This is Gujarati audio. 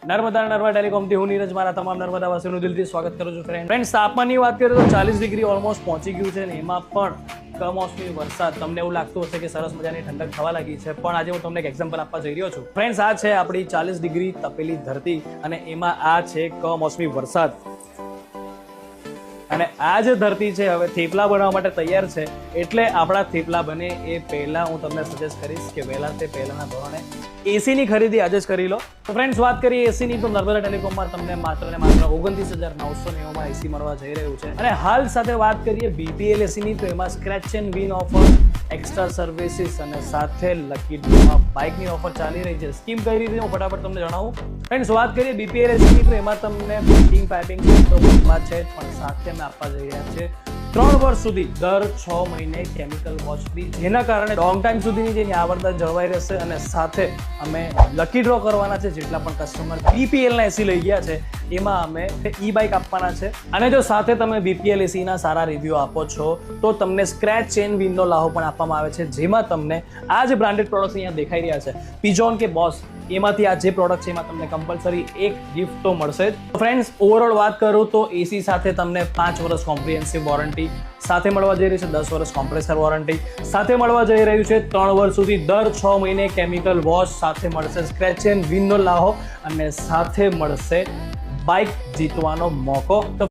નર્મદા ટેલિકોમથી હું નીરજ મારા તમામ નર્મદાવાસીઓનું દિલથી સ્વાગત કરું છું ફ્રેન્ડ્સ. તાપમાનની વાત કરીએ તો 40 ડિગ્રી ઓલમોસ્ટ પહોંચી ગયું છે ને એમાં પણ કમોસમી વરસાદ. તમને એવું લાગતું હશે કે સરસ મજાની ઠંડક થવા લાગી છે, પણ આજે હું તમને એક એક્ઝામ્પલ આપવા જઈ રહ્યો છું ફ્રેન્ડ્સ. આ છે આપણી 40 ડિગ્રી તપેલી ધરતી અને એમાં આ છે કમોસમી વરસાદ. અને આ જે ધરતી છે હવે થેપલા બનાવવા માટે તૈયાર છે, એટલે આપણા થેપલા બને એ પહેલા હું તમને સજેસ્ટ કરીશ કે વહેલા તે પહેલાના ધોરણે એસીની ખરીદી આજે જ કરી લો. તો ફ્રેન્ડ્સ, વાત કરીએ એસીની તો નર્મદા ટેલિકોમમાં તમને માત્ર ને માત્ર 29,990 એસી મળવા જઈ રહ્યું છે. અને હાલ સાથે વાત કરીએ બીપીએલ એસીની તો એમાં scratch and win offer, extra services અને સાથે લકી ડ્રોમાં બાઇકની ઓફર ચાલી રહી છે. સ્કીમ કઈ રીતે હું ફટાફટ તમને જણાવું. ફ્રેન્ડ્સ, વાત કરીએ બીપીએલ એસીની તો એમાં તમને ફિટિંગ પાઇપિંગ તો ફ્રીમાં છે જ, પણ સાથે અમે આપવા જઈ રહ્યા છે 3 વર્ષ સુધી દર 6 મહિને કેમિકલ વોશ ફ્રી, જેના કારણે લોંગ ટાઈમ સુધીની જેની આવડતા જળવાઈ રહેશે. અને સાથે અમે લકી ડ્રો કરવાના છે. જેટલા પણ કસ્ટમર બીપીએલના એસી લઈ ગયા છે એમાં અમે ઈ બાઇક આપવાના છે. અને જો સાથે તમે બીપીએલ એસીના સારા રિવ્યુ આપો છો તો તમને સ્ક્રેચ એન્ડ વિનનો લાભ પણ આપવામાં આવે છે, જેમાં તમને આ જે બ્રાન્ડેડ પ્રોડક્ટ્સ અહીંયા દેખાઈ રહ્યા છે પિજોન કે બોસ, એમાંથી આ જે પ્રોડક્ટ છે એમાં તમને કમ્પલસરી એક ગિફ્ટ તો મળશે જ. ફ્રેન્ડ્સ, ઓવરઓલ વાત કરું તો એસી સાથે તમને 5 વર્ષ કોમ્પ્રિહેન્સિવ વોરંટી સાથે મળવા જઈ રહી છે, 10 વર્ષ કોમ્પ્રેસર વોરંટી સાથે મળવા જઈ રહ્યું છે, 3 વર્ષ સુધી દર 6 મહિને કેમિકલ વોશ સાથે મળશે, સ્ક્રેચ એન્ડ વિનનો લાહો અને સાથે મળશે બાઇક જીતવાનો મોકો.